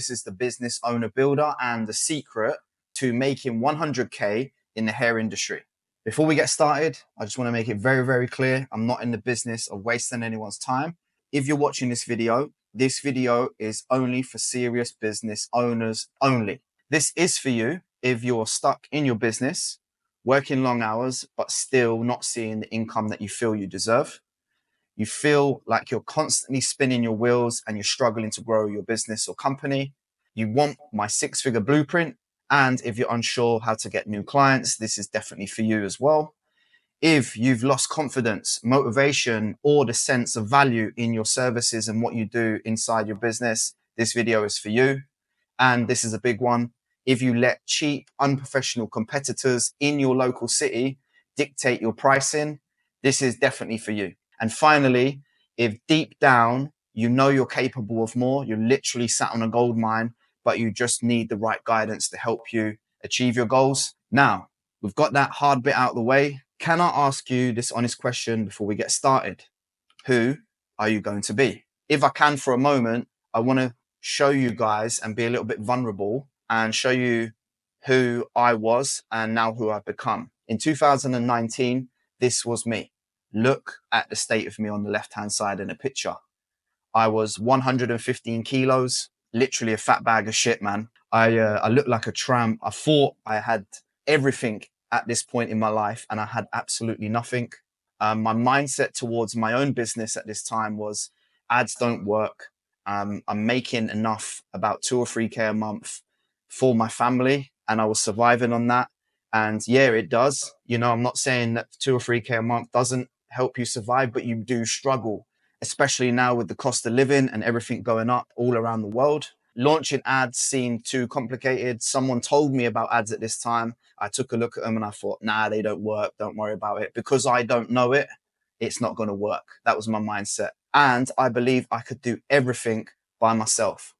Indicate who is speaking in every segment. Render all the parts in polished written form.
Speaker 1: This is the business owner builder and the secret to making 100K in the hair industry. Before we get started, I just want to make it very, very clear. I'm not in the business of wasting anyone's time. If you're watching this video is only for serious business owners only. This is for you if you're stuck in your business, working long hours, but still not seeing the income that you feel you deserve. You feel like you're constantly spinning your wheels and you're struggling to grow your business or company. You want my 6-figure blueprint. And if you're unsure how to get new clients, this is definitely for you as well. If you've lost confidence, motivation, or the sense of value in your services and what you do inside your business, this video is for you. And this is a big one. If you let cheap, unprofessional competitors in your local city dictate your pricing, this is definitely for you. And finally, if deep down, you know you're capable of more, you're literally sat on a gold mine, but you just need the right guidance to help you achieve your goals. Now, we've got that hard bit out of the way. Can I ask you this honest question before we get started? Who are you going to be? If I can for a moment, I want to show you guys and be a little bit vulnerable and show you who I was and now who I've become. In 2019, this was me. Look at the state of me on the left-hand side in a picture. I was 115 kilos, literally a fat bag of shit, man. I looked like a tramp. I thought I had everything at this point in my life and I had absolutely nothing. My mindset towards my own business at this time was ads don't work. I'm making enough, about 2 or 3K a month for my family, and I was surviving on that. And yeah, it does. You know, I'm not saying that 2 or 3K a month doesn't help you survive, but you do struggle, especially now with the cost of living and everything going up all around the world. Launching ads seemed too complicated. Someone told me about ads at this time. I took a look at them and I thought, nah, they don't work. Don't worry about it. Because I don't know it, it's not going to work. That was my mindset. And I believe I could do everything by myself.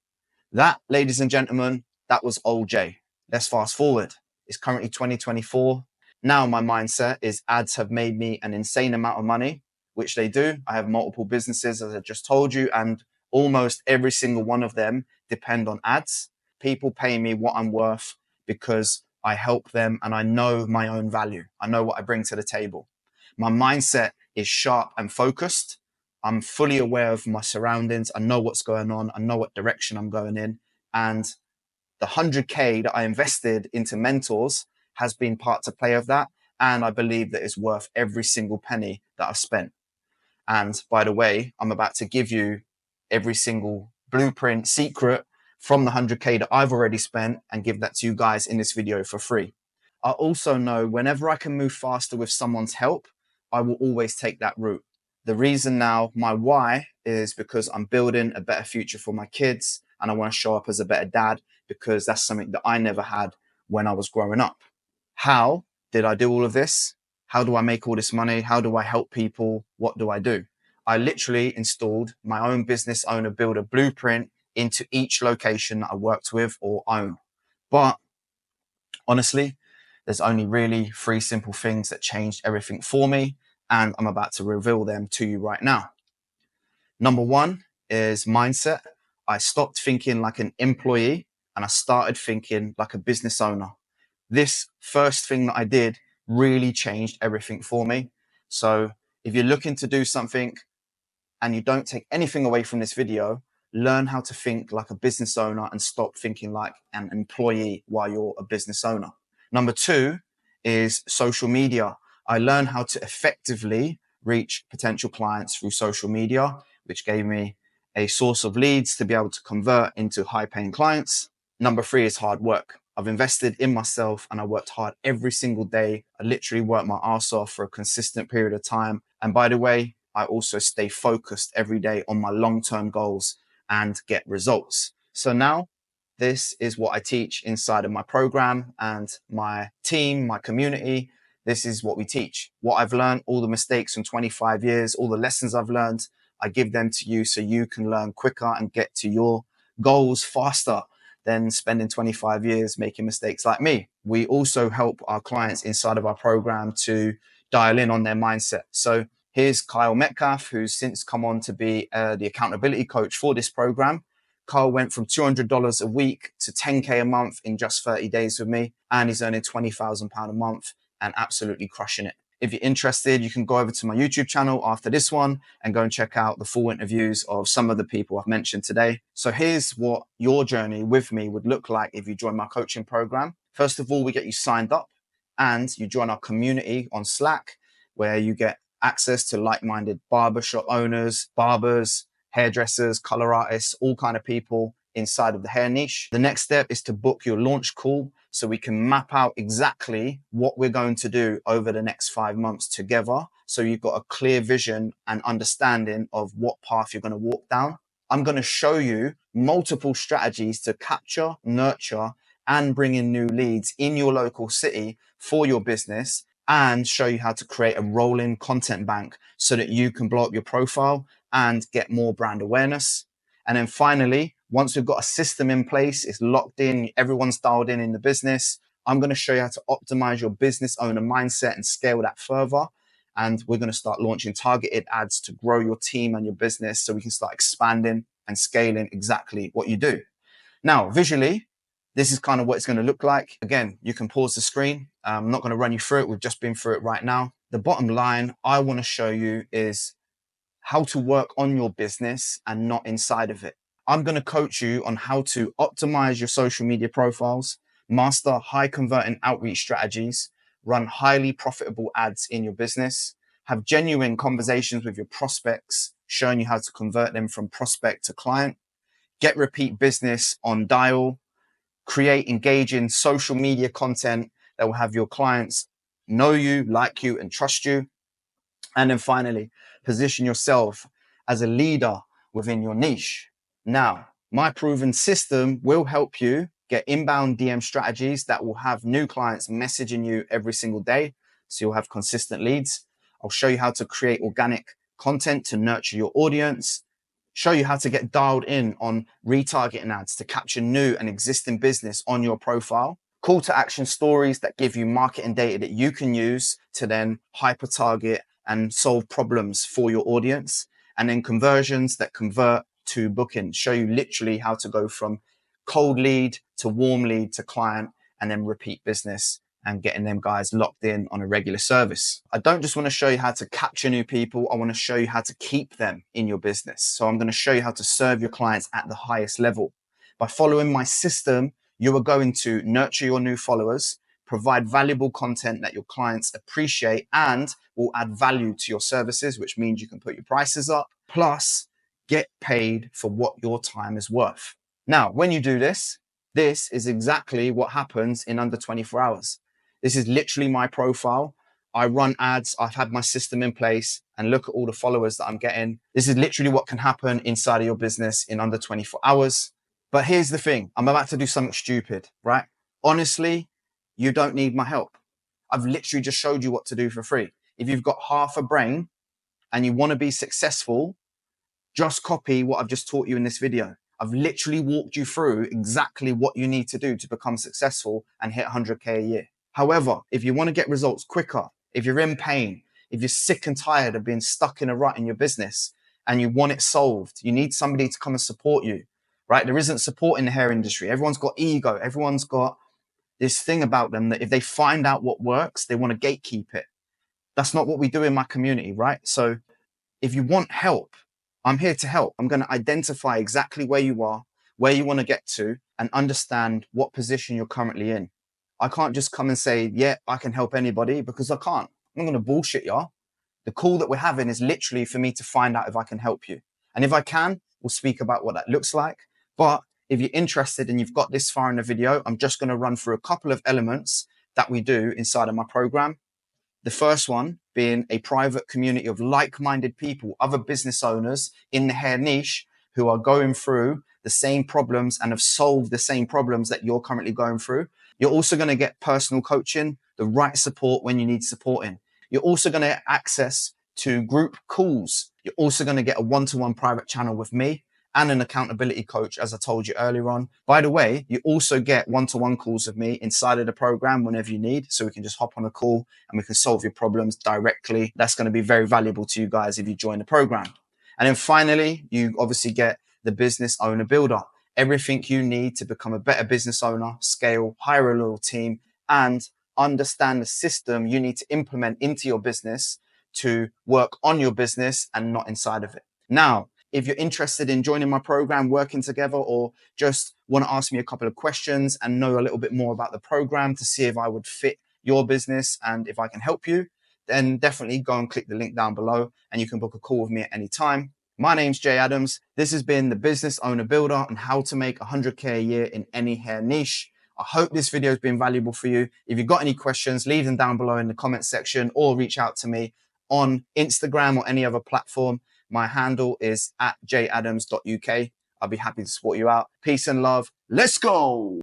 Speaker 1: That, ladies and gentlemen, that was old Jay. Let's fast forward. It's currently 2024. Now my mindset is ads have made me an insane amount of money, which they do. I have multiple businesses, as I just told you, and almost every single one of them depend on ads. People pay me what I'm worth because I help them and I know my own value. I know what I bring to the table. My mindset is sharp and focused. I'm fully aware of my surroundings. I know what's going on. I know what direction I'm going in. And the 100K that I invested into mentors has been part to play of that. And I believe that it's worth every single penny that I've spent. And by the way, I'm about to give you every single blueprint secret from the 100K that I've already spent and give that to you guys in this video for free. I also know whenever I can move faster with someone's help, I will always take that route. The reason now, my why, is because I'm building a better future for my kids and I want to show up as a better dad because that's something that I never had when I was growing up. How did I do all of this? How do I make all this money? How do I help people? What do I do? I literally installed my own business owner builder blueprint into each location that I worked with or own. But honestly, there's only really 3 simple things that changed everything for me, and I'm about to reveal them to you right now. Number 1 is mindset. I stopped thinking like an employee and I started thinking like a business owner. This first thing that I did really changed everything for me. So if you're looking to do something and you don't take anything away from this video, learn how to think like a business owner and stop thinking like an employee while you're a business owner. Number 2 is social media. I learned how to effectively reach potential clients through social media, which gave me a source of leads to be able to convert into high-paying clients. Number 3 is hard work. I've invested in myself and I worked hard every single day. I literally worked my ass off for a consistent period of time. And by the way, I also stay focused every day on my long-term goals and get results. So now this is what I teach inside of my program and my team, my community. This is what we teach. What I've learned, all the mistakes from 25 years, all the lessons I've learned, I give them to you so you can learn quicker and get to your goals faster than spending 25 years making mistakes like me. We also help our clients inside of our program to dial in on their mindset. So here's Kyle Metcalf, who's since come on to be the accountability coach for this program. Carl went from $200 a week to 10K a month in just 30 days with me, and he's earning £20,000 a month and absolutely crushing it. If you're interested, you can go over to my YouTube channel after this one and go and check out the full interviews of some of the people I've mentioned today. So here's what your journey with me would look like if you join my coaching program. First of all, we get you signed up and you join our community on Slack, where you get access to like-minded barbershop owners, barbers, hairdressers, color artists, all kind of people inside of the hair niche. The next step is to book your launch call so we can map out exactly what we're going to do over the next 5 months together. So you've got a clear vision and understanding of what path you're going to walk down. I'm going to show you multiple strategies to capture, nurture, and bring in new leads in your local city for your business, and show you how to create a rolling content bank so that you can blow up your profile and get more brand awareness. And then finally, once we've got a system in place, it's locked in, everyone's dialed in the business, I'm going to show you how to optimize your business owner mindset and scale that further. And we're going to start launching targeted ads to grow your team and your business so we can start expanding and scaling exactly what you do. Now, visually, this is kind of what it's going to look like. Again, you can pause the screen. I'm not going to run you through it. We've just been through it right now. The bottom line I want to show you is how to work on your business and not inside of it. I'm going to coach you on how to optimize your social media profiles, master high converting outreach strategies, run highly profitable ads in your business, have genuine conversations with your prospects, showing you how to convert them from prospect to client, get repeat business on dial, create engaging social media content that will have your clients know you, like you, and trust you. And then finally, position yourself as a leader within your niche. Now, my proven system will help you get inbound DM strategies that will have new clients messaging you every single day, so you'll have consistent leads. I'll show you how to create organic content to nurture your audience, show you how to get dialed in on retargeting ads to capture new and existing business on your profile, call to action stories that give you marketing data that you can use to then hyper target and solve problems for your audience, and then conversions that convert to booking, show you literally how to go from cold lead to warm lead to client, and then repeat business and getting them guys locked in on a regular service. I don't just want to show you how to capture new people. I want to show you how to keep them in your business. So I'm going to show you how to serve your clients at the highest level. By following my system, you are going to nurture your new followers, provide valuable content that your clients appreciate and will add value to your services, which means you can put your prices up, plus get paid for what your time is worth. Now, when you do this, this is exactly what happens in under 24 hours. This is literally my profile. I run ads. I've had my system in place, and look at all the followers that I'm getting. This is literally what can happen inside of your business in under 24 hours. But here's the thing. I'm about to do something stupid, right? Honestly, you don't need my help. I've literally just showed you what to do for free. If you've got half a brain and you want to be successful, just copy what I've just taught you in this video. I've literally walked you through exactly what you need to do to become successful and hit 100K a year. However, if you want to get results quicker, if you're in pain, if you're sick and tired of being stuck in a rut in your business and you want it solved, you need somebody to come and support you, right? There isn't support in the hair industry. Everyone's got ego. Everyone's got this thing about them that if they find out what works, they want to gatekeep it. That's not what we do in my community, right? So if you want help, I'm here to help. I'm going to identify exactly where you are, where you want to get to, and understand what position you're currently in. I can't just come and say, yeah, I can help anybody, because I can't. I'm not going to bullshit y'all. The call that we're having is literally for me to find out if I can help you. And if I can, we'll speak about what that looks like. But if you're interested and you've got this far in the video, I'm just going to run through a couple of elements that we do inside of my program. The first one being a private community of like-minded people, other business owners in the hair niche who are going through the same problems and have solved the same problems that you're currently going through. You're also going to get personal coaching, the right support when you need supporting. You're also going to get access to group calls. You're also going to get a one-to-one private channel with me and an accountability coach, as I told you earlier on. By the way, you also get one-to-one calls with me inside of the program whenever you need, so we can just hop on a call and we can solve your problems directly. That's going to be very valuable to you guys if you join the program. And then finally, you obviously get the business owner builder. everything you need to become a better business owner, scale, hire a loyal team, and understand the system you need to implement into your business to work on your business and not inside of it. Now, if you're interested in joining my program, working together, or just want to ask me a couple of questions and know a little bit more about the program to see if I would fit your business and if I can help you, then definitely go and click the link down below and you can book a call with me at any time. My name's Jay Adams. This has been the Business Owner Builder and how to make 100K a year in any hair niche. I hope this video has been valuable for you. If you've got any questions, leave them down below in the comment section or reach out to me on Instagram or any other platform. My handle is @jadams.uk. I'll be happy to support you out. Peace and love. Let's go.